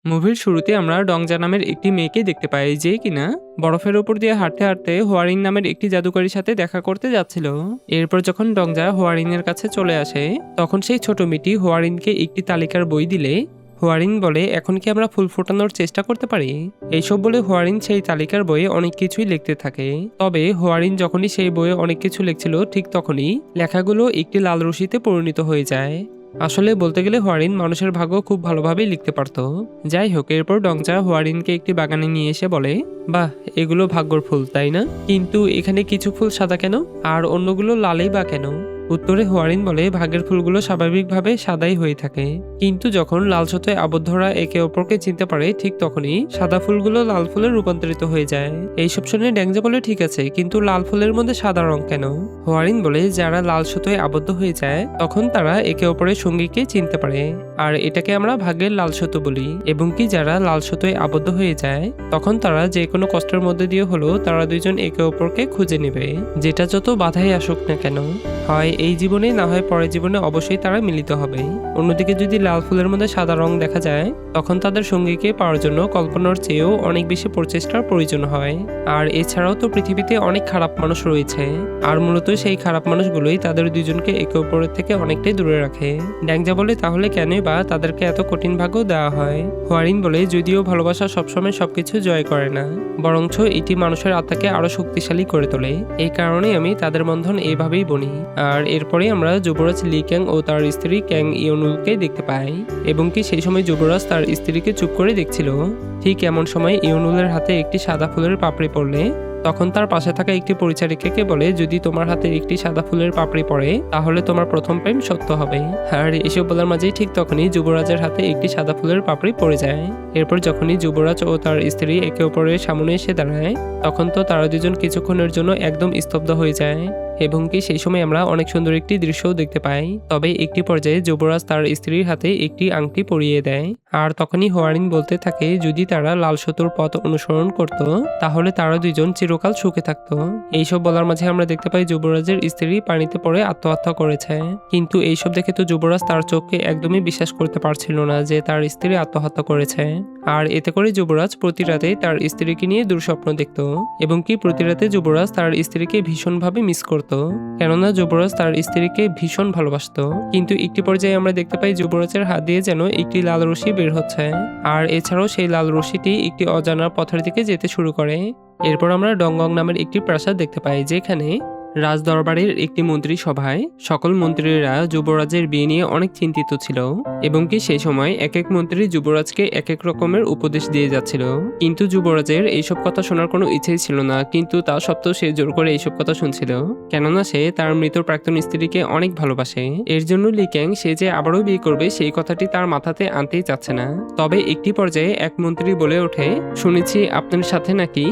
মুভির শুরুতে আমরা ডংজা নামের একটি মেয়েকে দেখতে পাই যে কিনা বরফের উপর দিয়ে হাঁটতে হাঁটতে হোয়ারিং নামের একটি জাদুকরীর সাথে দেখা করতে যাচ্ছিল। এরপর যখন ডংজা হোয়ারিনের কাছে চলে আসে তখন সেই ছোট মেয়েটি হোয়ারিনকে একটি তালিকার বই দিলে হোয়ারিন বলে, এখন কি আমরা ফুল ফোটানোর চেষ্টা করতে পারি? এইসব বলে হোয়ারিন সেই তালিকার বইয়ে অনেক কিছুই লিখতে থাকে। তবে হোয়ারিন যখনই সেই বইয়ে অনেক কিছু লিখছিল ঠিক তখনই লেখাগুলো একটি লাল রশিতে পরিণত হয়ে যায়। আসলে বলতে গেলে হোয়ারিন মানুষের ভাগ্য খুব ভালোভাবেই লিখতে পারত। যাই হোক, এরপর ডংজা হোয়ারিনকে একটি বাগানে নিয়ে এসে বলে, বাহ, এগুলো ভাগ্যর ফুল তাই না? কিন্তু এখানে কিছু ফুল সাদা কেন আর অন্যগুলো লালেই বা কেন? উত্তরে হোয়ারিন বলে, ভাগ্যের ফুলগুলো স্বাভাবিকভাবে সাদাই হয়ে থাকে, কিন্তু যখন লাল সুতোয় আবদ্ধরা একে অপরকে চিনতে পারে ঠিক তখনই সাদা ফুলগুলো লাল ফুলে রূপান্তরিত হয়ে যায়। এইসব শুনে ড্যাংজা বলে, ঠিক আছে, কিন্তু লাল ফুলের মধ্যে সাদা রং কেন? হোয়ারিন বলে, যারা লাল সুতোয় আবদ্ধ হয়ে যায় তখন তারা একে অপরের সঙ্গীকে চিনতে পারে, আর এটাকে আমরা ভাগ্যের লাল সুতো বলি। এবং কি যারা লাল সুতোয় আবদ্ধ হয়ে যায় তখন তারা যে কোনো কষ্টের মধ্যে দিয়ে হলেও তারা দুইজন একে অপরকে খুঁজে নেবে, যেটা যত বাধাই আসুক না কেন। হয় এই জীবনে না হয় পরের জীবনে অবশ্যই তারা মিলিত হবে। অন্যদিকে যদি লাল ফুলের মধ্যে সাদা রং দেখা যায় তখন তাদের সঙ্গীকে পাওয়ার জন্য কল্পনার চেয়েও অনেক বেশি প্রচেষ্টার প্রয়োজন হয়। আর এছাড়াও তো পৃথিবীতে অনেক খারাপ মানুষ রয়েছে, আর মূলত সেই খারাপ মানুষগুলোই তাদের দুজনকে একে অপরের থেকে অনেকটাই দূরে রাখে। ড্যাংজা বলে, তাহলে কেনই বা তাদেরকে এত কঠিন ভাগ্য দেওয়া হয়? হোয়ারিন বলে, যদিও ভালোবাসা সবসময় সবকিছু জয় করে না, বরঞ্চ এটি মানুষের আত্মাকে আরো শক্তিশালী করে তোলে। এই কারণেই আমি তাদের বন্ধন এইভাবেই বনি। আর এরপরে আমরা যুবরাজ লি ক্যাং ও তার স্ত্রী ক্যাং ইয়নুলকে দেখতে পাই, এবং কি সেই সময় যুবরাজ তার স্ত্রীকে চুপ করে দেখছিল। ঠিক এমন সময় ইয়নুলের হাতে একটি সাদা ফুলের পাপড়ি পড়লে তখন তার পাশে থাকা একটি পরিচারিকাকে বলে, যদি তোমার হাতে একটি সাদা ফুলের পাপড়ি পড়ে তাহলে তোমার প্রথম প্রেম সত্য হবে। আর এসব বলার মাঝেই ঠিক তখনই যুবরাজের হাতে একটি সাদা ফুলের পাপড়ি পড়ে যায়। এরপর যখনই যুবরাজ ও তার স্ত্রী একে অপরের সামনে এসে দাঁড়ায় তখন তো তারা দুজন কিছুক্ষণের জন্য একদম স্তব্ধ হয়ে যায়, এবং কি সেই সময় আমরা অনেক সুন্দর একটি দৃশ্যও দেখতে পাই। তবে একটি পর্যায়ে যুবরাজ তার স্ত্রীর হাতে একটি আংটি পরিয়ে দেয়, আর তখনই হোয়ারিন বলতে থাকে যদি তারা লাল সুতোর পথ অনুসরণ করত তাহলে তারা দুইজন চিরকাল সুখে থাকতো। এইসব বলার মাঝে আমরা দেখতে পাই যুবরাজের স্ত্রী পানিতে পড়ে আত্মহত্যা করেছে। কিন্তু এইসব দেখে তো যুবরাজ তার চোখকে একদমই বিশ্বাস করতে পারছিল না যে তার স্ত্রী আত্মহত্যা করেছে। আর এতে করে যুবরাজ প্রতি রাতে তার স্ত্রীকে নিয়ে দুঃস্বপ্ন দেখত, এবং কি প্রতি রাতে যুবরাজ তার স্ত্রীকে ভীষণভাবে মিস করত, কেননা যুবরাজ তার স্ত্রীকে ভীষণ ভালোবাসতো। কিন্তু একটি পর্যায়ে আমরা দেখতে পাই যুবরাজের হাত দিয়ে যেন একটি লাল রশি বের হচ্ছে, আর এছাড়াও সেই লাল রশিটি একটি অজানা পথের দিকে যেতে শুরু করে। এরপর আমরা ডংগং নামের একটি প্রাসাদ দেখতে পাই, যেখানে রাজদরবারের একটি মন্ত্রী সভায় সকল মন্ত্রীরা যুবরাজের বিয়ে নিয়ে অনেক চিন্তিত ছিল, এবং কি সেই সময় এক এক মন্ত্রী যুবরাজকে এক এক রকমের উপদেশ দিয়ে যাচ্ছিল। কিন্তু যুবরাজের এইসব কথা শোনার কোনো ইচ্ছেই ছিল না, কিন্তু তা সত্ত্বেও সে জোর করে এইসব কথা শুনছিল, কেননা সে তার মৃত প্রাক্তন স্ত্রীকে অনেক ভালোবাসে। এর জন্য লি ক্যাং সে যে আবারও বিয়ে করবে সেই কথাটি তার মাথাতে আনতেই চাচ্ছে না। তবে একটি পর্যায়ে এক মন্ত্রী বলে ওঠে, শুনেছি আপনার সাথে নাকি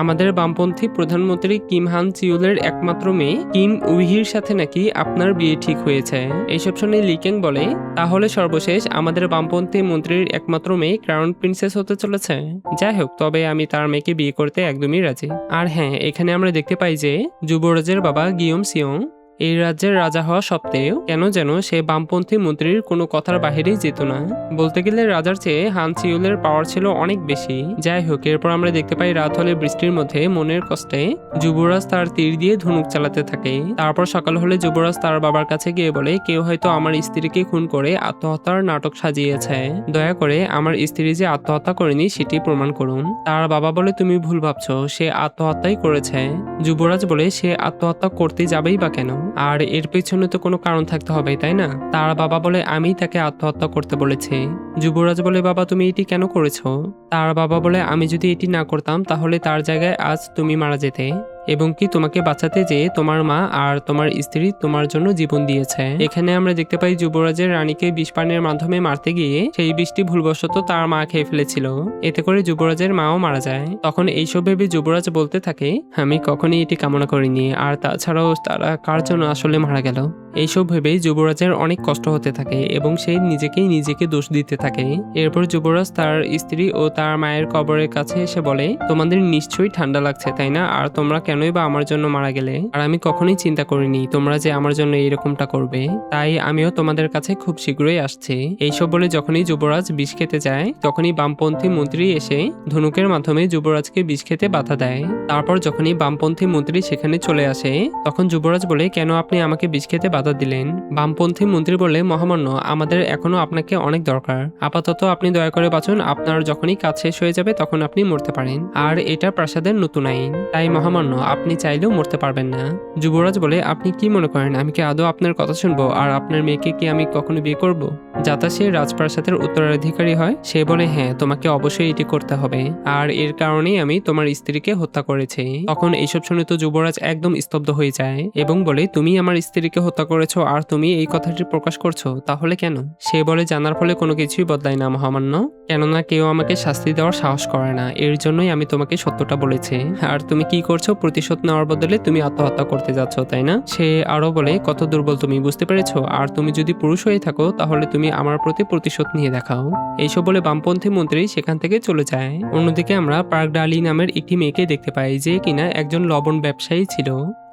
আমাদের বামপন্থী প্রধানমন্ত্রী কিম হান চিউলের একমাত্র মেয়ে কিম উইহির সাথে নাকি আপনার বিয়ে ঠিক হয়েছে। এইসব শুনে লি ক্যাং বলে, তাহলে সর্বশেষ আমাদের বামপন্থী মন্ত্রীর একমাত্র মেয়ে ক্রাউন প্রিন্সেস হতে চলেছে। যাই হোক, তবে আমি তার মেয়েকে বিয়ে করতে একদমই রাজি। আর হ্যাঁ, এখানে আমরা দেখতে পাই যে যুবরাজের বাবা গিয়ম সিয়ং এই রাজ্যের রাজা হওয়া সত্ত্বেও কেন যেন সে বামপন্থী মন্ত্রীর কোনো কথার বাহিরেই যেত না। বলতে গেলে রাজার চেয়ে হান চিউলের পাওয়ার ছিল অনেক বেশি। যাই হোক, এরপর আমরা দেখতে পাই রাত হলে বৃষ্টির মধ্যে মনের কষ্টে যুবরাজ তার তীর দিয়ে ধনুক চালাতে থাকে। তারপর সকাল হলে যুবরাজ তার বাবার কাছে গিয়ে বলে, কেউ হয়তো আমার স্ত্রীকে খুন করে আত্মহত্যার নাটক সাজিয়েছে, দয়া করে আমার স্ত্রী যে আত্মহত্যা করেনি সেটি প্রমাণ করুন। তার বাবা বলে, তুমি ভুল ভাবছো, সে আত্মহত্যাই করেছে। যুবরাজ বলে, সে আত্মহত্যা করতে যাবেই বা কেন? আর এর পেছনে তো কোনো কারণ থাকতে হবে, তাই না? তার বাবা বলে, আমি তাকে আত্মহত্যা করতে বলেছি। যুবরাজ বলে, বাবা তুমি এটি কেন করেছো? তার বাবা বলে, আমি যদি এটি না করতাম তাহলে তার জায়গায় আজ তুমি মারা যেতে, এবং কি তোমাকে বাঁচাতে যেয়ে তোমার মা আর তোমার স্ত্রী তোমার জন্য জীবন দিয়েছে। এখানে আমরা দেখতে পাই যুবরাজের রানীকে বিষ পানের মাধ্যমে মারতে গিয়ে সেই বিষটি ভুলবশত তার মা খেয়ে ফেলেছিল, এতে করে যুবরাজের মাও মারা যায়। তখন এইসব ভেবে যুবরাজ বলতে থাকে, আমি কখনই এটি কামনা করিনি, আর তাছাড়াও তারা কার জন্য আসলে মারা গেল। এইসব ভেবেই যুবরাজের অনেক কষ্ট হতে থাকে এবং সে নিজেকে দোষ দিতে থাকে। এরপর যুবরাজ তার স্ত্রী ও তার মায়ের কবরের কাছে এসে বলে, তোমাদের নিশ্চয়ই ঠান্ডা লাগছে তাই না? আর তোমরা কেনই বা আমার জন্য মারা গেলে? আর আমি কখনোই চিন্তা করিনি তোমরা যে আমার জন্য এরকমটা করবে, তাই আমিও তোমাদের কাছে খুব শীঘ্রই আসছি। এইসব বলে যখনই যুবরাজ বিষ খেতে যায় তখনই বামপন্থী মন্ত্রী এসে ধনুকের মাধ্যমে যুবরাজকে বিষ খেতে বাধা দেয়। তারপর যখনই বামপন্থী মন্ত্রী সেখানে চলে আসে তখন যুবরাজ বলে, কেন আপনি আমাকে বিষ খেতে বাধা দিলেন? বামপন্থী মন্ত্রী বলে, মহামান্য, আমাদের এখনো আপনাকে অনেক দরকার। আপাতত আপনি দয়া করে বাঁচুন, আপনার যখনই কাজ শেষ হয়ে যাবে তখন আপনি মরতে পারেন। আর এটা প্রাসাদের নতুন আইন, তাই মহামান্য আপনি চাইলেও মরতে পারবেন না। যুবরাজ বলে, আপনি কি মনে করেন আমি কি আদৌ আপনার কথা শুনবো? আর আপনার মেয়েকে কি আমি কখনো বিয়ে করব? যাতে সে রাজপ্রাসাদের উত্তরাধিকারী হয়? সে বলে, হ্যাঁ, তোমাকে অবশ্যই এটি করতে হবে, আর এর কারণেই আমি তোমার স্ত্রীকে হত্যা করেছি। তখন এইসব শুনে তো যুবরাজ একদম স্তব্ধ হয়ে যায় এবং বলে, তুমি আমার স্ত্রীকে হত্যা করেছো আর তুমি এই কথাটি প্রকাশ করছো, তাহলে কেন? সে বলে, জানার ফলে কোনো কিছুই বদলায় না মহামান্য, কেননা কেউ আমাকে শাস্তি দেওয়ার সাহস করে না, এর জন্যই আমি তোমাকে সত্যটা বলেছি। আর তুমি কি করছো? প্রতিশোধ নেওয়ার বদলে তুমি আত্মহত্যা করতে যাচ্ছ, তাই না? সে আরো বলে, কত দুর্বল তুমি, বুঝতে পেরেছো? আর তুমি যদি পুরুষ হয়ে থাকো তাহলে তুমি আমার প্রতি প্রতিশোধ নিয়ে দেখাও। এইসব বলে বামপন্থী মন্ত্রী সেখান থেকে চলে যায়। অন্যদিকে আমরা পার্ক ডালি নামের একটি মেয়েকে দেখতে পাই যে কিনা একজন লবণ ব্যবসায়ী ছিল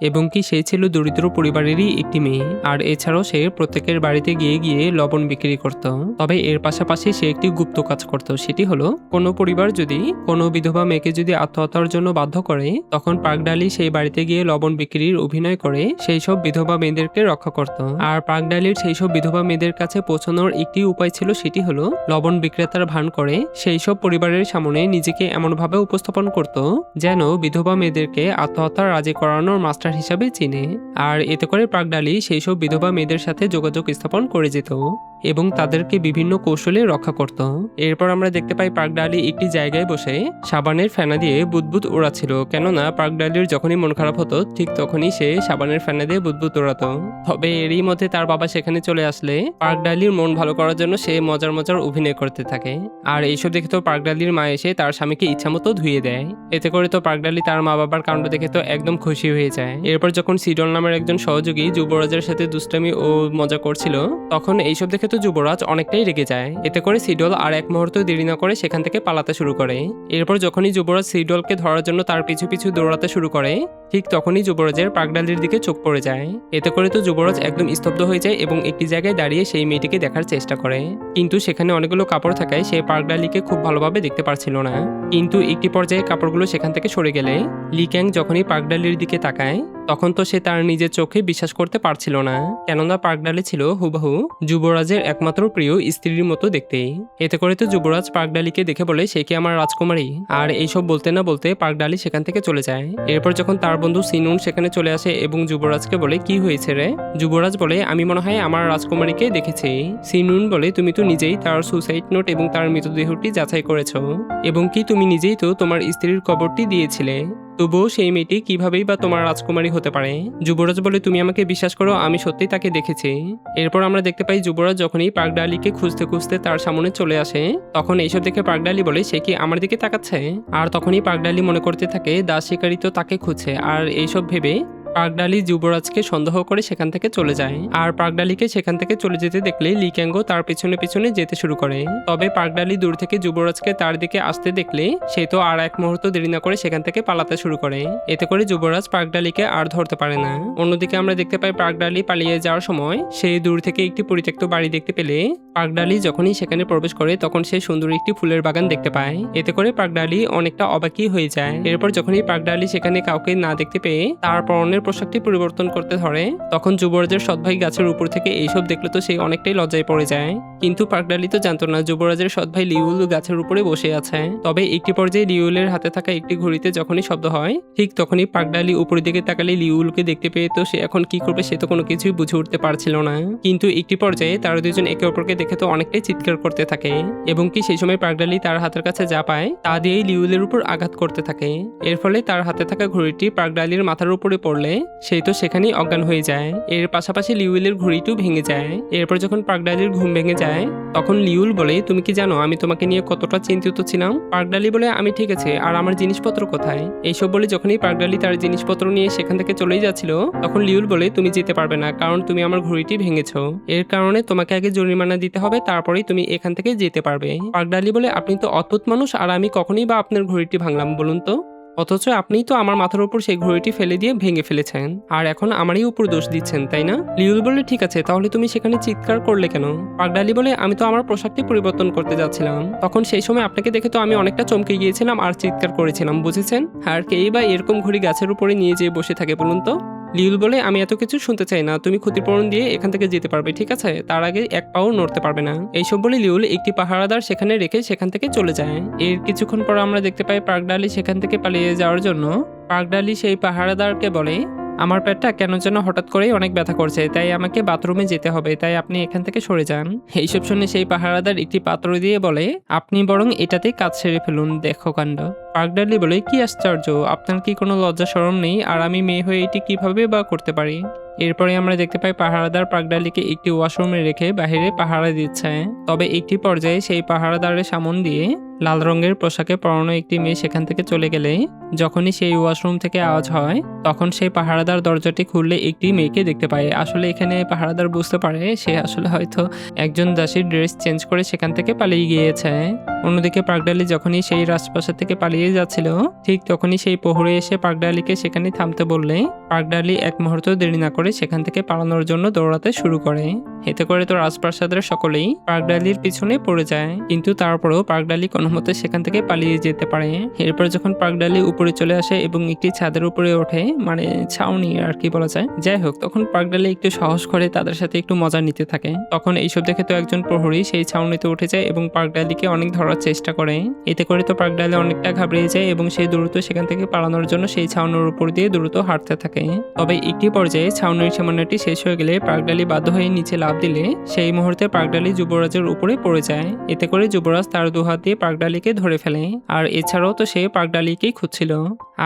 এবং কি সে ছিল দরিদ্র পরিবারেরই একটি মেয়ে। আর এছাড়াও সে প্রত্যেকের বাড়িতে গিয়ে গিয়ে লবণ বিক্রি করত। তবে এর পাশাপাশি সে একটি গুপ্ত কাজ করত, সেটি হলো কোনো পরিবার যদি কোনো বিধবা মেয়েকে যদি আত্মহত্যার জন্য বাধ্য করে তখন পার্ক ডালি সেই বাড়িতে গিয়ে লবণ বিক্রির অভিনয় করে সেই সব বিধবা মেয়েদেরকে রক্ষা করত। আর পার্ক ডালির সেই সব বিধবা মেয়েদের কাছে পৌঁছানোর একটি উপায় ছিল, সেটি হলো লবণ বিক্রেতার ভান করে সেই সব পরিবারের সামনে নিজেকে এমনভাবে উপস্থাপন করত যেন বিধবা মেয়েদেরকে আত্মহত্যার রাজি করানোর মাস্টার হিসাবে চিনে। আর এতে করে পার্ক ডালি সেই সব বিধবা মেয়েদের সাথে যোগাযোগ স্থাপন করে যেত এবং তাদেরকে বিভিন্ন কৌশলে রক্ষা করত। এরপর আমরা দেখতে পাই পার্ক ডালি একটি জায়গায় বসে সাবানের ফেনা দিয়ে বুদবুদ ওড়াচ্ছিল, কেননা পার্ক ডালির যখনই মন খারাপ হতো ঠিক তখনই সে সাবানের ফেনা দিয়ে বুদবুদ ওড়াতো। তবে এরই মধ্যে তার বাবা সেখানে চলে আসলে পার্ক ডালির মন ভালো করার জন্য সে মজার মজার অভিনয় করতে থাকে। আর এইসব দেখে তো পার্ক ডালির মা এসে তার স্বামীকে ইচ্ছামতো ধুয়ে দেয়। এতে করে তো পার্ক ডালি তার মা বাবার কাণ্ড দেখে তো একদম খুশি হয়ে যায়। এরপর যখন সিডল নামের একজন সহযোগী যুবরাজের সাথে দুষ্টামি ও মজা করছিল তখন এইসব দেখে তো যুবরাজ অনেকটাই রেগে যায়। এতে করে সিডল আর এক মুহূর্ত দেরি না করে সেখান থেকে পালাতে শুরু করে। এরপর যখনই যুবরাজ সিডলকে ধরার জন্য তার পিছু পিছু দৌড়াতে শুরু করে ঠিক তখনই যুবরাজের পার্ক ডালির দিকে চোখ পড়ে যায়। এতে করে তো যুবরাজ একদম স্তব্ধ হয়ে যায় এবং একটি জায়গায় দাঁড়িয়ে সেই মেয়েটিকে দেখার চেষ্টা করে, কিন্তু সেখানে অনেকগুলো কাপড় থাকায় সে পার্ক ডালিকে খুব ভালোভাবে দেখতে পারছিল না। কিন্তু একটি পর্যায়ে কাপড়গুলো সেখান থেকে সরে গেলে লি ক্যাং যখনই পার্ক ডালির দিকে তাকায় তখন তো সে তার নিজের চোখে বিশ্বাস করতে পারছিল না, কেননা পার্ক ডালি ছিল হুবহু যুবরাজের একমাত্র প্রিয় স্ত্রীর মতো দেখতে। এতে করে তো যুবরাজ পার্ক ডালিকে দেখে বলে, সে কি আমার রাজকুমারী? আর এইসব বলতে না বলতে পার্ক ডালি সেখান থেকে চলে যায়। এরপর যখন তার বন্ধু সিনুন সেখানে চলে আসে এবং যুবরাজকে বলে, কি হয়েছে রে? যুবরাজ বলে, আমি মনে হয় আমার রাজকুমারীকে দেখেছি। সিনুন বলে, তুমি তো নিজেই তার সুসাইড নোট এবং তার মৃতদেহটি যাচাই করেছো এবং কি তুমি নিজেই তো তোমার স্ত্রীর কবরটি দিয়েছিলে, তবুও সেই মেয়েটি কিভাবেই বা তোমার রাজকুমারী হতে পারে? যুবরাজ বলে, তুমি আমাকে বিশ্বাস করো, আমি সত্যিই তাকে দেখেছি। এরপর আমরা দেখতে পাই যুবরাজ যখনই পার্ক ডালিকে খুঁজতে খুঁজতে তার সামনে চলে আসে তখন এইসব দেখে পার্ক ডালি বলে, সে কি আমার দিকে তাকাচ্ছে? আর তখনই পার্ক ডালি মনে করতে থাকে দাস শিকারী তো তাকে খুঁজছে। আর এইসব ভেবে পার্ক ডালি যুবরাজকে সন্দেহ করে সেখান থেকে চলে যায়। আর পার্ক ডালিকে সেখান থেকে চলে যেতে দেখলে লি ক্যাঙ্গো তার পেছনে পেছনে যেতে শুরু করে। তবে পার্ক ডালি দূর থেকে যুবরাজকে তার দিকে আসতে দেখলে সে তো আর এক মুহূর্ত দেরি না করে সেখান থেকে পালাতে শুরু করে। এতে করে যুবরাজ পার্ক ডালিকে আর ধরতে পারে না। অন্যদিকে আমরা দেখতে পাই পার্ক ডালি পালিয়ে যাওয়ার সময় সে দূর থেকে একটি পরিত্যক্ত বাড়ি দেখতে পেলে পার্ক ডালি যখনই সেখানে প্রবেশ করে তখন সে সুন্দর একটি ফুলের বাগান দেখতে পায়। এতে করে পার্ক ডালি অনেকটা অবাকই হয়ে যায়। এরপর যখনই পার্ক ডালি সেখানে কাউকে না দেখতে পেয়ে তার পরনের পোশাকটি পরিবর্তন করতে ধরে তখন যুবরাজের সৎভাই গাছের উপর থেকে এইসব দেখলে তো সে অনেকটাই লজ্জায় পড়ে যায়। কিন্তু পার্ক ডালি তো জানতো না যুবরাজের সৎভাই লিউল গাছের উপরে বসে আছে। তবে একটি পর্যায়ে লিউলের হাতে থাকা একটি ঘড়িতে যখনই শব্দ হয় ঠিক তখনই পার্ক ডালি উপরের দিকে তাকালে লিউলকে দেখতে পেয়ে তো সে এখন কি করবে সে তো কোনো কিছুই বুঝে উঠতে পারছিল না। কিন্তু একটি পর্যায়ে তারা দুজন একে অপরকে দেখে তো অনেকটাই চিৎকার করতে থাকে এবং কি সেই সময় পার্ক ডালি তার হাতের কাছে যা পায় তা দিয়েই লিউলের উপর আঘাত করতে থাকে। এর ফলে তার হাতে থাকা ঘড়িটি পার্ক ডালির মাথার উপরে পড়লে সেই তো সেখানেই অজ্ঞান হয়ে যায়। এর পাশাপাশি লিউলের ঘড়িটিও ভেঙে যায়। এরপর যখন পাগডালির ঘুম ভেঙে যায় তখন লিউল বলে, তুমি কি জানো আমি তোমাকে নিয়ে কতটা চিন্তিত ছিলাম? পাগডালি বলে, আমি ঠিক আছে, আর আমার জিনিসপত্র কোথায়? এইসব বলে যখনই পাগডালি তার জিনিসপত্র নিয়ে সেখান থেকে চলেই যাচ্ছিল তখন লিউল বলে, তুমি যেতে পারবে না, কারণ তুমি আমার ঘড়িটি ভেঙেছো। এর কারণে তোমাকে আগে জরিমানা দিতে হবে, তারপরেই তুমি এখান থেকে যেতে পারবে। পাগডালি বলে, আপনি তো অদ্ভুত মানুষ, আর আমি কখনই বা আপনার ঘড়িটি ভাঙলাম বলুন তো? অথচ আপনিই তো আমার মাথার উপর সেই ঘড়িটি ফেলে দিয়ে ভেঙে ফেলেছেন, আর এখন আমারই উপর দোষ দিচ্ছেন, তাই না? লিউল বলে, ঠিক আছে, তাহলে তুমি সেখানে চিৎকার করলে কেন? পাগডালি বলে, আমি তো আমার পোশাকটি পরিবর্তন করতে যাচ্ছিলাম, তখন সেই সময় আপনাকে দেখে তো আমি অনেকটা চমকে গিয়েছিলাম আর চিৎকার করেছিলাম, বুঝেছেন? আর কেই বা এরকম ঘড়ি গাছের উপরে নিয়ে যেয়ে বসে থাকে বলুন তো? লিউল বলে, আমি এত কিছু শুনতে চাই না, তুমি ক্ষতিপূরণ দিয়ে এখান থেকে যেতে পারবে, ঠিক আছে? তার আগে এক পাও নড়তে পারবে না। এইসব বলে লিউল একটি পাহারাদার সেখানে রেখে সেখান থেকে চলে যায়। এর কিছুক্ষণ পর আমরা দেখতে পাই পাগডালি সেখান থেকে পালিয়ে যাওয়ার জন্য পাগডালি সেই পাহারাদারকে বলে, আমার পেটটা কেন যেন হঠাৎ করেই অনেক ব্যথা করছে, তাই আমাকে বাথরুমে যেতে হবে, তাই আপনি এখান থেকে সরে যান। এইসব শুনে সেই পাহারাদার একটি পাত্র দিয়ে বলে, আপনি বরং এটাতেই কাজ সেরে ফেলুন, দেখো কাণ্ড। পাগডালি বলে, কি আশ্চর্য, আপনার কি কোনো লজ্জা শরম নেই? আর আমি মেয়ে হয়ে এটি কিভাবে বা করতে পারি? এরপরে আমরা দেখতে পাই পাহারাদার পাগডালিকে একটি ওয়াশরুমে রেখে বাহিরে পাহারা দিচ্ছে। তবে একটি পর্যায়ে সেই পাহারাদারের সামন দিয়ে লাল রঙের পোশাকে পরানো একটি মেয়ে সেখান থেকে চলে গেলে যখনই সেই ওয়াশরুম থেকে আওয়াজ হয় তখন সেই পাহারাদার দরজাটি খুললে একটি মেয়েকে দেখতে পায়। আসলে এখানে পাহারাদার বুঝতে পারে সে আসলে হয়তো একজন দাসীর ড্রেস চেঞ্জ করে সেখান থেকে পালিয়ে গিয়েছে। অন্যদিকে পাগডালি যখনই সেই রাজপ্রাসাদ থেকে পালিয়ে যাচ্ছিল ঠিক তখনই সেই প্রহরী এসে পাগডালিকে সেখানে থামতে বললে পাগডালি এক মুহূর্ত দেরি না করে সেখান থেকে পালানোর জন্য দৌড়াতে শুরু করে। এতে করে তো রাজপ্রাসাদের সকলেই পাগডালির পিছনে পড়ে যায়, কিন্তু তারপরেও পাগডালি কোনো মতে সেখান থেকে পালিয়ে যেতে পারে। এরপর যখন পাগডালি উপরে চলে আসে এবং একটি ছাদের উপরে ওঠে, মানে ছাউনি আর কি বলা যায়, যাই হোক, তখন পাগডালি একটু সাহস করে তাদের সাথে একটু মজা নিতে থাকে। তখন এইসব দেখে তো একজন প্রহরী সেই ছাউনিতে উঠে যায় এবং পাগডালিকে অনেক ধরার চেষ্টা করে। এতে করে তো পাগডালি অনেকটা ঘাবড়িয়ে যায় এবং সে দ্রুত সেখান থেকে পালানোর জন্য সেই ছাউনির উপর দিয়ে দ্রুত হাঁটতে থাকে। তবে একটি পর্যায়ে ছাউনির সীমানাটি শেষ হয়ে গেলে পাগডালি বাধ্য হয়ে নিচে লাফ দিলে সেই মুহূর্তে পাগডালি যুবরাজের উপরে পড়ে যায়। এতে করে যুবরাজ তার দুহাত দিয়ে পাগডালিকে ধরে ফেলে, আর এছাড়াও তো সে পাগডালিকেই খুঁজছিল,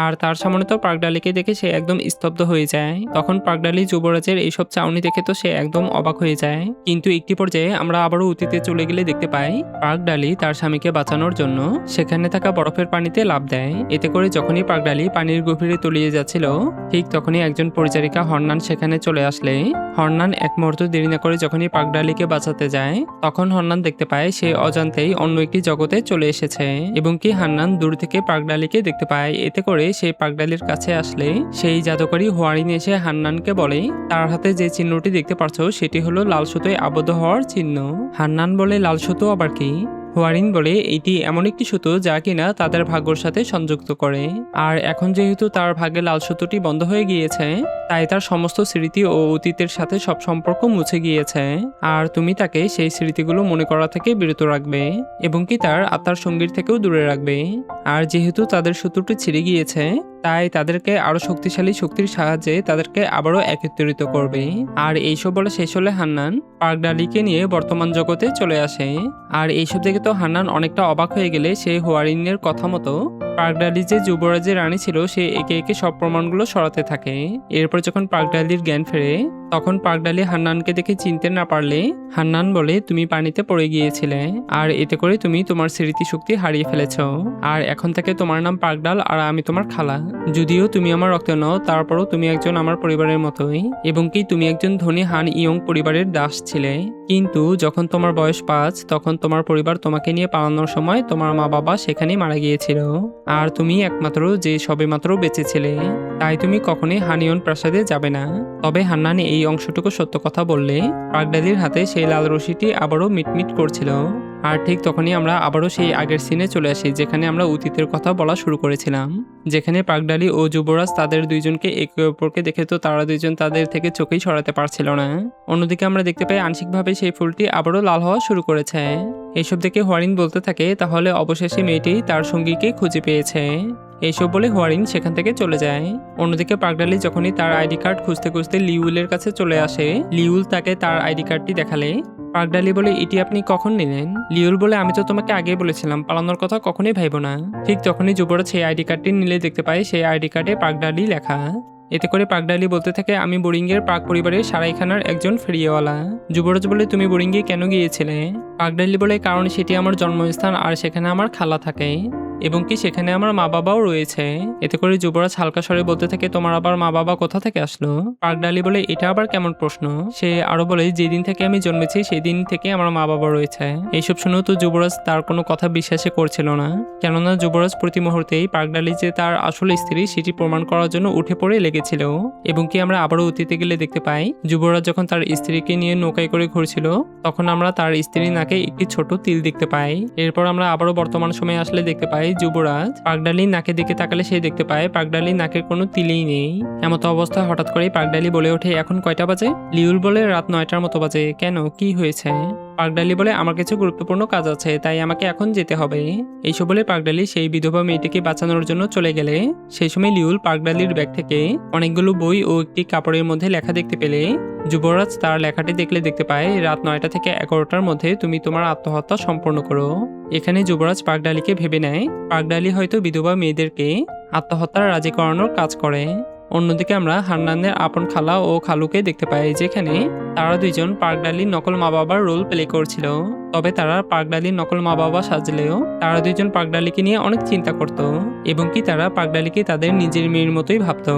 আর তার সামনে তো পাগডালিকে দেখে সে একদম স্তব্ধ হয়ে যায়। তখন পাগডালি যুবরাজের এইসব চাউনি দেখে তো সে একদম অবাক হয়ে যায়। কিন্তু একটি পর্যায়ে আমরা আবারও অতীতে চলে গেলে দেখতে পাই পাগডালি তার স্বামীকে বাঁচানোর জন্য সেখানে থাকা বরফের পানিতে লাফ দেয়। এতে করে যখনই পাগডালি পানির গভীরে তলিয়ে যাচ্ছিল ঠিক তখনই একজন পরিচারিকা হর্নান সেখানে চলে আসলে হর্নান এক মুহূর্ত দেরি না করে যখনই পাগডালিকে বাঁচাতে যায় তখন হর্নান দেখতে পায় সে অজান্তেই অন্য একটি জগতে চলে এসেছে এবং কি হান্নান দূর থেকে পাগডালিকে দেখতে পায়। এতে করে সেই পাগডালির কাছে আসলে সেই জাদুকরী হোয়ারিন এসে হান্নানকে বলে, তার হাতে যে চিহ্নটি দেখতে পাচ্ছ সেটি হলো লাল সুতোয় আবদ্ধ হওয়ার চিহ্ন। হান্নান বলে, লাল সুতো আবার কি? হোয়ারিন বলে, এটি এমন একটি সুতো যা কিনা তাদের ভাগ্যর সাথে সংযুক্ত করে, আর এখন যেহেতু তার ভাগ্যে লাল সুতোটি বন্ধ হয়ে গিয়েছে তাই তার সমস্ত স্মৃতি ও অতীতের সাথে সব সম্পর্ক মুছে গিয়েছে, আর তুমি তাকে সেই স্মৃতিগুলো মনে করা থেকে বিরত রাখবে এবং কি তার আত্মার সঙ্গীর থেকেও দূরে রাখবে। আর যেহেতু তাদের সুতোটি ছিঁড়ে গিয়েছে তাই তাদেরকে আরো শক্তিশালী শক্তির সাহায্যে তাদেরকে আবারও একত্রিত করবে। আর এইসব বলে শেষ হলে হান্নান পাগডালিকে নিয়ে বর্তমান জগতে চলে আসে। আর এইসব দেখে তো হান্নান অনেকটা অবাক হয়ে গেলে সে হোয়ারিনের কথা মতো পাগডালি যে যুবরাজের রানী ছিল সে একে একে সব প্রমাণগুলো সরাতে থাকে। এরপর যখন পাগডালির জ্ঞান ফেরে তখন পাগডালি হান্নানকে দেখে চিনতে না পারলে হান্নান বলে, তুমি পানিতে পড়ে গিয়েছিলে আর এতে করে তুমি তোমার স্মৃতিশক্তি হারিয়ে ফেলেছ, আর এখন থেকে তোমার নাম পাগডাল আর আমি তোমার খালা। যদিও তুমি আমার রক্ত নও তারপরও তুমি একজন আমার পরিবারের মতোই এবং কি তুমি একজন ধনী হান ইয়ং পরিবারের দাস ছিলে, কিন্তু যখন তোমার বয়স 5 তখন তোমার পরিবার তোমাকে নিয়ে পালানোর সময় তোমার মা বাবা সেখানেই মারা গিয়েছিল, আর তুমি একমাত্র যে সবেমাত্র বেঁচে ছিলে, তাই তুমি কখনোই হানিয়ন প্রাসাদে যাবে না। তবে হান্নান এই অংশটুকু সত্য কথা বললে পাগডালির হাতে সেই লাল রশিটি আবারও মিটমিট করছিল। আর ঠিক তখনই আমরা আবারও সেই আগের সিনে চলে আসি যেখানে আমরা অতীতের কথা বলা শুরু করেছিলাম, যেখানে পাগডালি ও যুবরাজ তাদের দুইজনকে একে অপরকে দেখে তো তারা দুইজন তাদের থেকে চোখেই সরাতে পারছিল না। অন্যদিকে আমরা দেখতে পাই আংশিকভাবে সেই ফুলটি আবারও লাল হওয়া শুরু করেছে। এইসব দেখে হোয়ারিন বলতে থাকে, তাহলে অবশেষে মেয়েটি তার সঙ্গীকে খুঁজে পেয়েছে। এইসব বলে হোয়ারিন সেখান থেকে চলে যায়। অন্যদিকে পাগডালি যখনই তার আইডি কার্ড খুঁজতে খুঁজতে লিউলের কাছে চলে আসে লিউল তাকে তার আইডি কার্ডটি দেখালে পাগডালি বলে, এটি আপনি কখন নিলেন? লিউল বলে, আমি তো তোমাকে আগেই বলেছিলাম পালানোর কথা কখনোই ভাইব না। ঠিক তখনই যুবরাজ সেই আইডি কার্ডটি নিলে দেখতে পায় সেই আইডি কার্ডে পাগডালি লেখা। এতে করে পাগডালি বলতে থাকে, আমি বোরিংয়ের পাক পরিবারের সারাইখানার একজন ফেরিওয়ালা। যুবরাজ বলে, তুমি বোরিংয়ে কেন গিয়েছিলে? পাগডালি বলে, কারণ সেটি আমার জন্মস্থান আর সেখানে আমার খালা থাকে এবং কি সেখানে আমার মা বাবাও রয়েছে। এতে করে যুবরাজ হালকা স্বরে বলতে থাকে, তোমার আবার মা বাবা কোথা থেকে আসলো? পাগডালি বলে, এটা আবার কেমন প্রশ্ন? সে আরো বলে, যেদিন থেকে আমি জন্মেছি সেদিন থেকে আমার মা বাবা রয়েছে। এইসব শুনেও তো যুবরাজ তার কোনো কথা বিশ্বাসই করছিল না, কেননা যুবরাজ প্রতি মুহূর্তেই পাগডালি যে তার আসল স্ত্রী সেটি প্রমাণ করার জন্য উঠে পড়ে লেগেছিল। এবং কি আমরা আবারও অতীতে গেলে দেখতে পাই, যুবরাজ যখন তার স্ত্রীকে নিয়ে নৌকায় করে ঘুরছিল তখন আমরা তার স্ত্রীর নাকে একটি ছোট তিল দেখতে পাই। এরপর আমরা আবারও বর্তমান সময়ে আসলে দেখতে পাই যুবরাজ পাগডালির নাকের দিকে তাকালে সে দেখতে পায় পাগডালির নাকের কোনো তিলেই নেই। এমতো অবস্থায় হঠাৎ করেই পাগডালি বলে ওঠে, এখন কয়টা বাজে? লিউল বলে, রাত 9টার মতো বাজে। কেন, কি হয়েছে? পাগডালি বলে, আমার কিছু গুরুত্বপূর্ণ কাজ আছে, তাই আমাকে এখন যেতে হবে। এইসব বলে পাগডালি সেই বিধবা মেয়েটিকে বাঁচানোর জন্য চলে গেলে সেই সময় লিউল পাগডালির ব্যাগ থেকে অনেকগুলো বই ও একটি কাপড়ের মধ্যে লেখা দেখতে পেলে যুবরাজ তার লেখাটি দেখলে দেখতে পায়, রাত 9টা থেকে 11টার মধ্যে তুমি তোমার আত্মহত্যা সম্পন্ন করো। এখানে যুবরাজ পাগডালিকে ভেবে নেয় পাগডালি হয়তো বিধবা মেয়েদেরকে আত্মহত্যার রাজি করানোর কাজ করে। অন্যদিকে আমরা হান্নানের আপন খালা ও খালুকে দেখতে পাই, যেখানে তারা দুইজন পাগডালির নকল মা বাবার রোল প্লে করছিল। তবে তারা পাগডালির নকল মা বাবা সাজলেও তারা দুইজন পাগডালিকে নিয়ে অনেক চিন্তা করত এবং কি তারা পাগডালিকে তাদের নিজের মেয়ের মতোই ভাবত।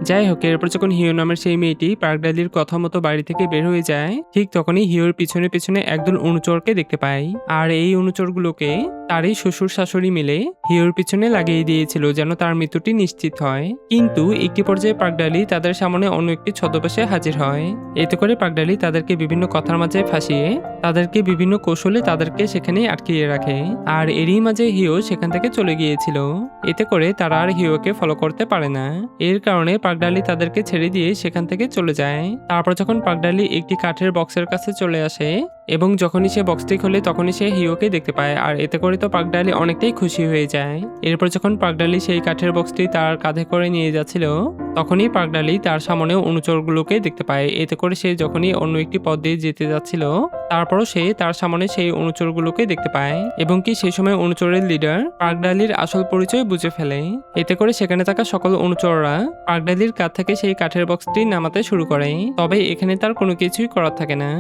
যাই হোক, এরপর যখন হিও নামের সেই মেয়েটি পাগডালির কথা মতো বাড়ি থেকে বের হয়ে যায়, ঠিক তখনই হিওর পিছনে পিছনে একদল অনুচরকে দেখতে পাই। আর এই অনুচরগুলোকে তারই শ্বশুর শাশুড়ি মিলে হিওর পিছনে লাগিয়ে দিয়েছিল যেন তার মৃত্যুটি নিশ্চিত হয়। কিন্তু একটি পর্যায়ে পাগডালি তাদের সামনে অন্য একটি ছদ্মবেশে হাজির হয়। এতে করে পাগডালি তাদেরকে বিভিন্ন কথার মাঝে ফাঁসিয়ে তাদেরকে বিভিন্ন কৌশলে তাদেরকে সেখানে আটকিয়ে রাখে। আর এরই মাঝে হিও সেখান থেকে চলে গিয়েছিল। এতে করে তারা আর হিওকে ফলো করতে পারে না। এর কারণে পাগডালি তাদেরকে ছেড়ে দিয়ে সেখান থেকে চলে যায়। তারপর যখন পাগডালি একটি কাঠের বক্সের কাছে চলে আসে এবং যখনই সে বক্সটি খোলে তখনই সে হিওকে দেখতে পায়। আর এতে করে তো পাগডালি অনেকটাই খুশি হয়ে যায়। এরপর যখন পাগডালি সেই কাঠের বক্সটি তার কাঁধে করে নিয়ে যাচ্ছিল তখনই পাগডালি তার সামনে অনুচরগুলোকে দেখতে পায়। এতে করে সে যখনই অন্য একটি পথ দিয়ে যেতে যাচ্ছিল তারপরও সে তার সামনে সেই অনুচরগুলোকে দেখতে পায় এবং কি সেই সময় অনুচরের লিডার পাগডালির আসল পরিচয় বুঝে ফেলে। এতে করে সেখানে থাকা সকল অনুচররা পাগডালির কাঁধ থেকে সেই কাঠের বক্সটি নামাতে শুরু করে। তবে এখানে তার কোনো কিছুই করার থাকে না।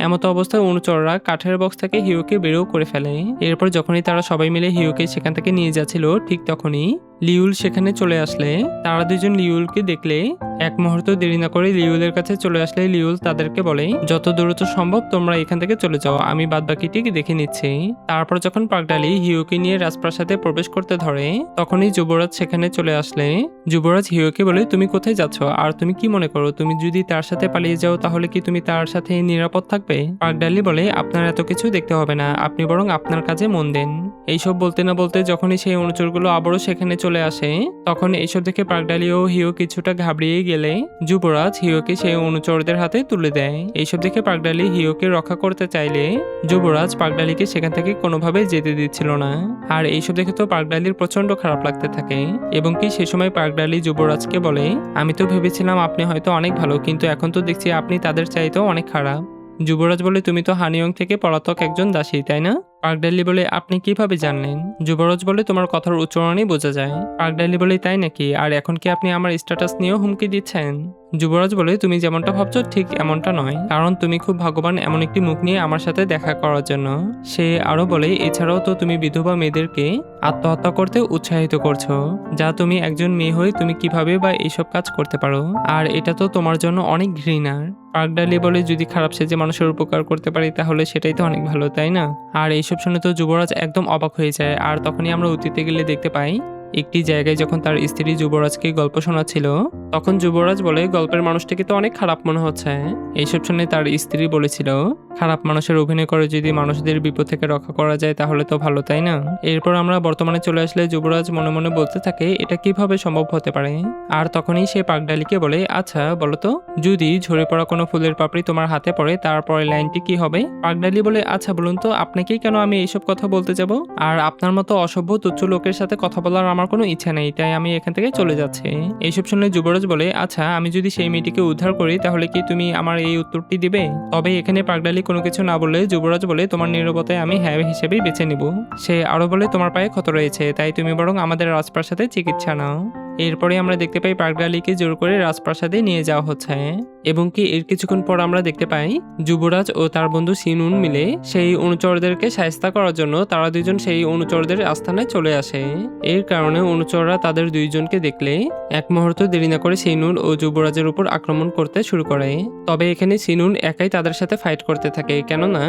এমতো অবস্থায় অনুচররা কাঠের বক্স থেকে হিউকে বেরও করে ফেলে। এরপর যখনই তারা সবাই মিলে হিউকে সেখান থেকে নিয়ে যাচ্ছিল ঠিক তখনই লিউল সেখানে চলে আসলে তারা দুজন লিউলকে দেখলে এক মুহূর্ত দেরি না করে লিউলের কাছে চলে আসলে লিউল তাদেরকে বলে, যত দ্রুত সম্ভব তোমরা এখান থেকে চলে যাও, আমি বাদবাকিটি দেখে নিচ্ছি। তারপর যখন পাগডালি হিউকে নিয়ে রাজপ্রাসাদে প্রবেশ করতে ধরে তখনই যুবরাজ সেখানে চলে আসলে যুবরাজ হিউকে বলে, তুমি কোথায় যাচ্ছ আর তুমি কি মনে করো তুমি যদি তার সাথে পালিয়ে যাও তাহলে কি তুমি তার সাথে নিরাপদ থাকবে? পাগডালি বলে, আপনার এত কিছু দেখতে হবে না, আপনি বরং আপনার কাজে মন দেন। এইসব বলতে না বলতে যখনই সেই অনুচরগুলো আবারও সেখানে চলে আসে তখন এইসব দেখে পাগডালি ও হিও কিছুটা ঘাবড়িয়ে গেলে যুবরাজ হিওকে সেই অনুচরদের হাতে তুলে দেয়। এইসব দেখে পাগডালি হিওকে রক্ষা করতে চাইলে যুবরাজ পাগডালিকে সেখান থেকে কোনোভাবেই যেতে দিচ্ছিল না। আর এইসব দেখে তো পাগডালির প্রচন্ড খারাপ লাগতে থাকে এবং কি সে সময় পাগডালি যুবরাজকে বলে, আমি তো ভেবেছিলাম আপনি হয়তো অনেক ভালো, কিন্তু এখন তো দেখছি আপনি তাদের চাইতেও অনেক খারাপ। যুবরাজ বলে, তুমি তো হানিয়ং থেকে পলাতক একজন দাসী, তাই না? পাগডালি বলে, আপনি কিভাবে জানলেন? যুবরাজ বলে, তোমার কথার উচ্চারণই বোঝা যায়। পাগডালি বলে, তাই নাকি? আর এখন কি আপনি আমার স্ট্যাটাস নিয়েও হুমকি দিচ্ছেন? যুবরাজ বলে, তুমি যেমনটা ভাবছো ঠিক এমনটা নয়, কারণ তুমি খুব ভাগ্যবান এমন একটি মুখ নিয়ে আমার সাথে দেখা করার জন্য। সে আরো বলে, এছাড়াও তো তুমি বিধবা মেয়েদেরকে আত্মহত্যা করতে উৎসাহিত করছো, যা তুমি একজন মেয়ে হয়ে তুমি কিভাবে বা এইসব কাজ করতে পারো? আর এটা তো তোমার জন্য অনেক ঘৃণার। পাগডালি বলে, যদি খারাপ সেজে মানুষের উপকার করতে পারি তাহলে সেটাই তো অনেক ভালো, তাই না? আর এইসব শুনে তো যুবরাজ একদম অবাক হয়ে যায়। আর তখনই আমরা অতীতে গেলে দেখতে পাই একটি জায়গায় যখন তার স্ত্রী যুবরাজকে গল্প শোনাচ্ছিল তখন যুবরাজ বলে, গল্পের মানুষটিকে তো অনেক খারাপ মনে হচ্ছে। এইসব শুনে তার স্ত্রী বলেছিল, খারাপ মানুষের অভিনয় করে যদি মানুষদের বিপদ থেকে রক্ষা করা যায় তাহলে তো ভালো, তাই না? এরপর আমরা বর্তমানে চলে আসলে যুবরাজ মনে মনে বলতে থাকে, এটা কিভাবে সম্ভব হতে পারে? আর তখনই সে পাগডালিকে বলে, আচ্ছা বলতো, যদি ঝরে পড়া কোনো ফুলের পাপড়ি তোমার হাতে পড়ে তারপরে লাইনটি কি হবে? পাগডালি বলে, আচ্ছা বলুন তো, আপনাকেই কেন আমি এইসব কথা বলতে যাব? আর আপনার মতো অসভ্য তুচ্ছ লোকের সাথে কথা বলার আমার কোনো ইচ্ছা নেই, তাই আমি এখান থেকে চলে যাচ্ছি। এইসব শুনে যুবরাজ বলে, আচ্ছা আমি যদি সেই মেয়েটিকে উদ্ধার করি তাহলে কি তুমি আমার এই উত্তরটি দিবে? তবে এখানে পাগডালি কোনো কিছু না বললে যুবরাজ বলে, তোমার নীরবতায় আমি হ্যাঁ হিসেবেই বেছে নিব। সে আরো বলে, তোমার পায়ে ক্ষত রয়েছে, তাই তুমি বরং আমাদের রাজপ্রাসাদে চিকিৎসা নাও। এরপরে আমরা দেখতে পাই পাগডালিকে জোর করে রাজপ্রাসাদে নিয়ে যাওয়া হচ্ছে এবং কি এর কিছুক্ষণ পর আমরা দেখতে পাই যুবরাজ ও তার বন্ধু সিনুন মিলে সেই অনুচরদেরকে শায়েস্তা করার জন্য তারা দুইজন সেই অনুচরদের আস্থানায় চলে আসে। এর কারণে অনুচররা তাদের দুইজনকে দেখলে এক মুহূর্ত দেরি না করে সিনুন ও যুবরাজের উপর আক্রমণ করতে শুরু করে। তবে এখানে সিনুন একাই তাদের সাথে ফাইট করতে থাকে, কেননা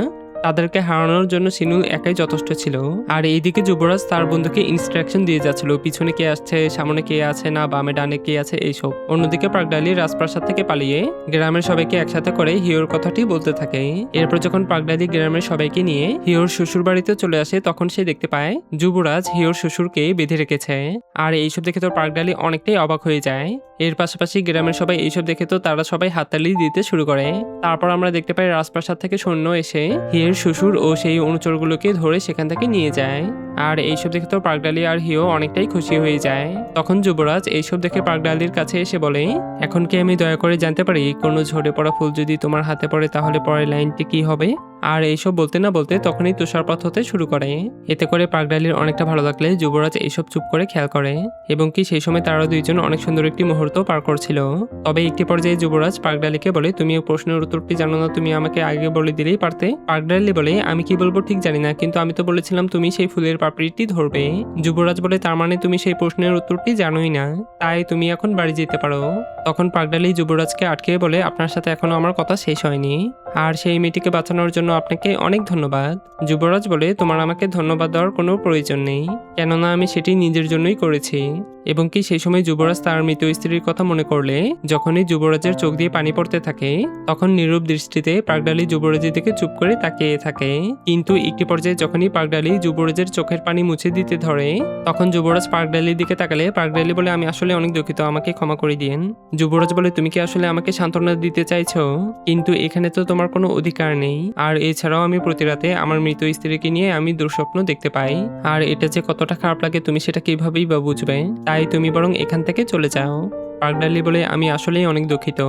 তাদেরকে হারানোর জন্য সিনুন একাই যথেষ্ট ছিল। আর এইদিকে যুবরাজ তার বন্ধুকে ইনস্ট্রাকশন দিয়ে যাচ্ছিল পিছনে কে আসছে, সামনে কে আছে, না বামে ডানে কে আছে, এইসব। অন্যদিকে পাগডালি রাজপ্রাসাদ থেকে পালিয়ে গ্রামের সবাইকে একসাথে করে হিওর কথাটি বলতে থাকে। এরপর যখন পাগডালি গ্রামের সবাইকে নিয়ে হিওর শ্বশুর বাড়িতে চলে আসে তখন সে দেখতে পায় যুবরাজ হিওর শ্বশুরকে বেঁধে রেখেছে। আর এইসব দেখে তো পাগডালি অনেকটাই অবাক হয়ে যায়। এর পাশাপাশি গ্রামের সবাই এইসব দেখে তো তারা সবাই হাততালি দিতে শুরু করে। তারপর আমরা দেখতে পাই রাজপ্রাসাদ থেকে সৈন্য এসে হিয়ের শ্বশুর ও সেই অনুচরগুলোকে ধরে সেখান থেকে নিয়ে যায়। আর এইসব দেখে তো পাগডালি আর হিও অনেকটাই খুশি হয়ে যায়। তখন যুবরাজ এইসব দেখে পাগডালির কাছে এসে বলে, এখন কি আমি দয়া করে জানতে পারি কোনো ঝরে পড়া ফুল যদি তোমার হাতে পড়ে তাহলে পরের লাইনটি কি হবে? আর এইসব বলতে না বলতে তখনই তুষারপাত হতে শুরু করে। এতে করে পাগডালির অনেকটা ভালো লাগলে যুবরাজ এইসব চুপ করে খেয়াল করে এবং কি সেই সময় তারা দুইজন অনেক সুন্দর একটি মুহূর্ত পার করছিল। তবে একটি পর্যায়ে যুবরাজ পাগডালিকে বলে, তুমি এই প্রশ্নের উত্তরটি জানো না, তুমি আমাকে আগে বলে দিলেই পারতে। পাগডালি বলে, আমি কি বলবো ঠিক জানি না, কিন্তু আমি তো বলেছিলাম তুমি সেই ফুলের পাপড়িটি ধরবে। যুবরাজ বলে, তার মানে তুমি সেই প্রশ্নের উত্তরটি জানোই না, তাই তুমি এখন বাড়ি যেতে পারো। তখন পাগডালি যুবরাজকে আটকে বলে, আপনার সাথে এখনো আমার কথা শেষ হয়নি, আর সেই মেয়েটিকে বাঁচানোর জন্য আপনাকে অনেক ধন্যবাদ। যুবরাজ বলে, তোমার আমাকে ধন্যবাদ দেওয়ার কোনো প্রয়োজন নেই, কেননা আমি সেটি নিজের জন্যই করেছি। এবং কি সেই সময় যুবরাজ তার মৃত স্ত্রীর কথা মনে করলে যখনই যুবরাজের চোখ দিয়ে পানি পড়তে থাকে তখন নীরব দৃষ্টিতে পাগডালি যুবরাজের দিকে চুপ করে তাকিয়ে থাকে। কিন্তু একটি পর্যায়ে যখনই পাগডালি যুবরাজের চোখের পানি মুছে দিতে ধরে তখন যুবরাজ পাগডালির দিকে তাকালে পাগডালি বলে, আমি আসলে অনেক দুঃখিত, আমাকে ক্ষমা করে দিন। যুবরাজ বলে, তুমি কি আসলে আমাকে সান্ত্বনা দিতে চাইছো? কিন্তু এখানে তো তোমার কোনো অধিকার নেই, আর এছাড়াও আমি প্রতি রাতে আমার মৃত স্ত্রীকে নিয়ে আমি দুঃস্বপ্ন দেখতে পাই, আর এটা যে কতটা খারাপ লাগে তুমি সেটা কিভাবেই বা বুঝবে, তাই তুমি বরং এখান থেকে চলে যাও। পাগডালি বলে, আমি আসলেই অনেক দুঃখিত।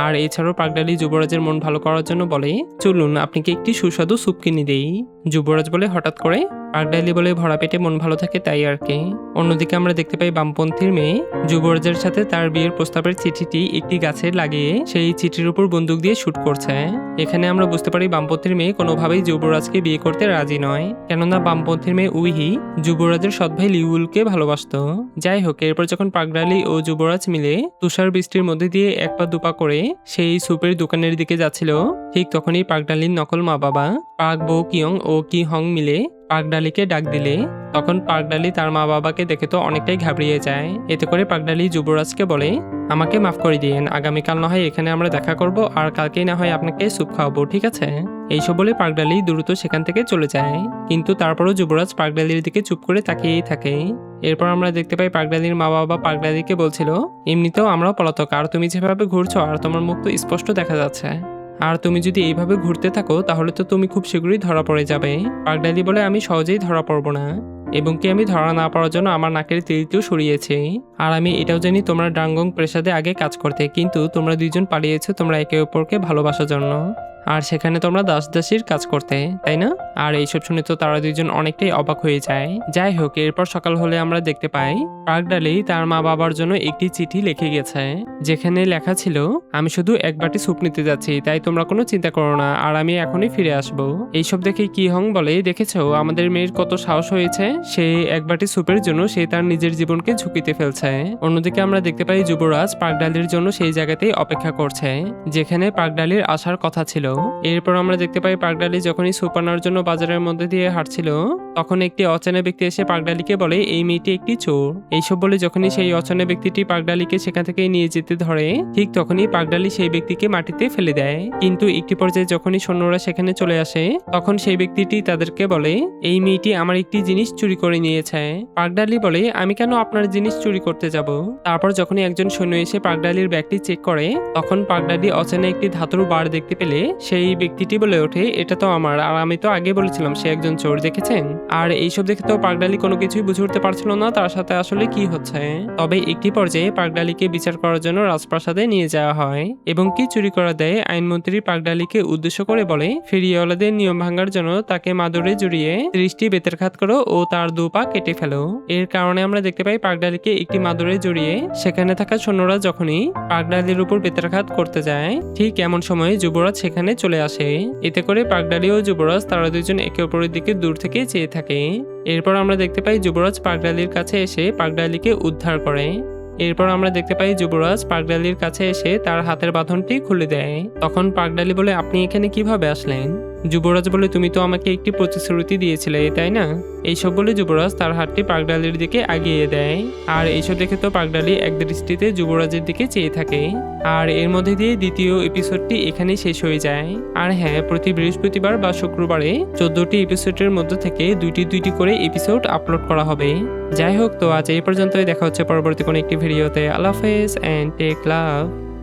আর এছাড়াও পাগডালি যুবরাজের মন ভালো করার জন্য বলে, চলুন আপনাকে একটি সুস্বাদু স্যুপ কিনে দেই। যুবরাজ বলে, হঠাৎ করে? পাগডালি বলে, ভরা পেটে মন ভালো থাকে তাই আর কি। অন্যদিকে আমরা দেখতে পাই বামপন্থীর মেয়ে যুবরাজের সাথে তার বিয়ের প্রস্তাবের চিঠিটি একটি গাছে লাগিয়ে সেই চিঠির উপর বন্দুক দিয়ে শুট করছে। এখানে আমরা বুঝতে পারি বামপন্থীর মেয়ে কোনোভাবেই যুবরাজকে বিয়ে করতে রাজি নয়, কেননা বামপন্থীর মেয়ে উইহি যুবরাজের সৎ ভাই লিউলকে ভালোবাসত। যাই হোক, এরপর যখন পাগডালি ও যুবরাজ মিলে তুষার বৃষ্টির মধ্যে দিয়ে এক পা দুপা করে সেই সুপের দোকানের দিকে যাচ্ছিল ঠিক তখনই পাগডালির নকল মা বাবা পাগ বো কিয়ং ও কি হং মিলে পাগডালিকে ডাক দিলে তখন পাগডালি তার মা বাবাকে দেখে তো অনেকটাই ঘাবড়িয়ে যায়। এতে করে পাগডালি যুবরাজকে বলে, আমাকে মাফ করে দিয়েন, আগামীকাল না হয় এখানে আমরা দেখা করব, আর কালকেই না হয় আপনাকে স্যুপ খাওয়াবো, ঠিক আছে? এইসব বলে পাগডালি দ্রুত সেখান থেকে চলে যায়। কিন্তু তারপরও যুবরাজ পাগডালির দিকে চুপ করে তাকিয়েই থাকে। এরপর আমরা দেখতে পাই পাগডালির মা বাবা পাগডালিকে বলছিল, এমনিতেও আমরাও পলাতক, আর তুমি যেভাবে ঘুরছো আর তোমার মুখ তো স্পষ্ট দেখা যাচ্ছে, আর তুমি যদি এইভাবে ঘুরতে থাকো তাহলে তো তুমি খুব শীঘ্রই ধরা পড়ে যাবে। পাগডালি বলে, আমি সহজেই ধরা পড়বো না, এবং কি আমি ধরা না পড়ার জন্য আমার নাকের তিলটিও সরিয়েছি, আর আমি এটাও জানি তোমরা ডাঙ্গং প্রেসাদে আগে কাজ করতে, কিন্তু তোমরা দুইজন পালিয়েছো তোমরা একে অপরকে ভালোবাসার জন্য, আর সেখানে তোমরা দাসদাসীর কাজ করতে, তাই না? আর এইসব শুনে তো তারা দুইজন অনেকটাই অবাক হয়ে যায়। যাই হোক, এরপর সকাল হলে আমরা দেখতে পাই পাগডালি তার মা বাবার জন্য একটি চিঠি লিখে গেছে, যেখানে লেখা ছিল, আমি শুধু এক বাটি স্যুপ নিতে যাচ্ছি, তাই তোমরা কোনো চিন্তা করো না, আর আমি এখনই ফিরে আসবো। এইসব দেখে কি হং বলে, দেখেছো আমাদের মেয়ের কত সাহস হয়েছে, সে এক বাটি স্যুপের জন্য সে তার নিজের জীবনকে ঝুঁকিতে ফেলছে। অন্যদিকে আমরা দেখতে পাই যুবরাজ পাগডালির জন্য সেই জায়গাতেই অপেক্ষা করছে যেখানে পাগডালির আসার কথা ছিল। এরপর আমরা দেখতে পাই পাগডালি যখনই স্যুপ আনার জন্য বাজারের মধ্যে দিয়ে হাঁটছিল তখন একটি অচেনা ব্যক্তি এসে পাগডালিকে বলে, এই মেয়েটি একটি চোর। এইসব বলে যখনই সেই অচেনা ব্যক্তিটি পাগডালিকে সেখান থেকে নিয়ে যেতে ধরে ঠিক তখনই পাগডালি সেই ব্যক্তিকে মাটিতে ফেলে দেয়। কিন্তু একটি পর্যায়ে যখনই সৈন্যরা সেখানে চলে আসে তখন সেই ব্যক্তিটি তাদেরকে বলে, এই মেয়েটি আমার একটি জিনিস চুরি করে নিয়েছে। পাগডালি বলে, আমি কেন আপনার জিনিস চুরি করতে যাব? তারপর যখনই একজন সৈন্য এসে পাগডালির ব্যাগটি চেক করে তখন পাগডালি অচেনা একটি ধাতুর বার দেখতে পেলে সেই ব্যক্তিটি বলে ওঠে, এটা তো আমার, আর আমি তো আগে বলেছিলাম সে একজন চোর, দেখেছেন? আর এইসব দেখে তো পাগডালি কোনো কিছুই বুঝে উঠতে পারছিল না তার সাথে আসলে কি হচ্ছে। তবে একটি পর্যায়ে পাগডালিকে বিচার করার জন্য রাজপ্রাসাদে নিয়ে যাওয়া হয় এবং কি চুরি করা দেয় আইনমন্ত্রী পাগডালিকে উদ্দেশ্য করে বলে, ফেরিওয়ালাদের নিয়ম ভাঙার জন্য তাকে মাদুরে জড়িয়ে 30টি বেতের খাত করো ও তার 2 পা কেটে ফেলো। এর কারণে আমরা দেখতে পাই পাগডালিকে একটি মাদুরে জড়িয়ে সেখানে থাকা সৈন্যরা যখনই পাগডালির উপর বেতেরাঘাত করতে যায়, ঠিক এমন সময় যুবরাজ সেখানে চলে আসে। এতে করে পাগডালি ও যুবরাজ তারা দুজন একে অপরের দিকে দূর থেকে চেয়ে থাকে। এরপর আমরা দেখতে পাই যুবরাজ পাগডালির কাছে এসে পাগডালিকে উদ্ধার করে। এরপর আমরা দেখতে পাই যুবরাজ পাগডালির কাছে এসে তার হাতের বাঁধনটি খুলে দেয়। তখন পাগডালি বলে, আপনি এখানে কিভাবে আসলেন? যুবরাজ বলে, তুমি তো আমাকে একটি প্রতিশ্রুতি দিয়েছিলে, তাই না? এইসব বলে যুবরাজ তার হাতটি পাগডালির দিকে আগিয়ে দেয়। আর এইসব দেখে তো পাগডালি এক দৃষ্টিতে যুবরাজের দিকে চেয়ে থাকে। আর এর মধ্যে দিয়ে দ্বিতীয় এপিসোডটি এখানেই শেষ হয়ে যায়। আর হ্যাঁ, প্রতি বৃহস্পতিবার বা শুক্রবারে 14টি এপিসোডের মধ্যে থেকে দুইটি করে এপিসোড আপলোড করা হবে। যাই হোক, তো আজ এই পর্যন্তই। দেখা হচ্ছে পরবর্তী কোনো একটি ভিডিওতে। আল্লাহ হাফেজ এন্ড টেক লাভ।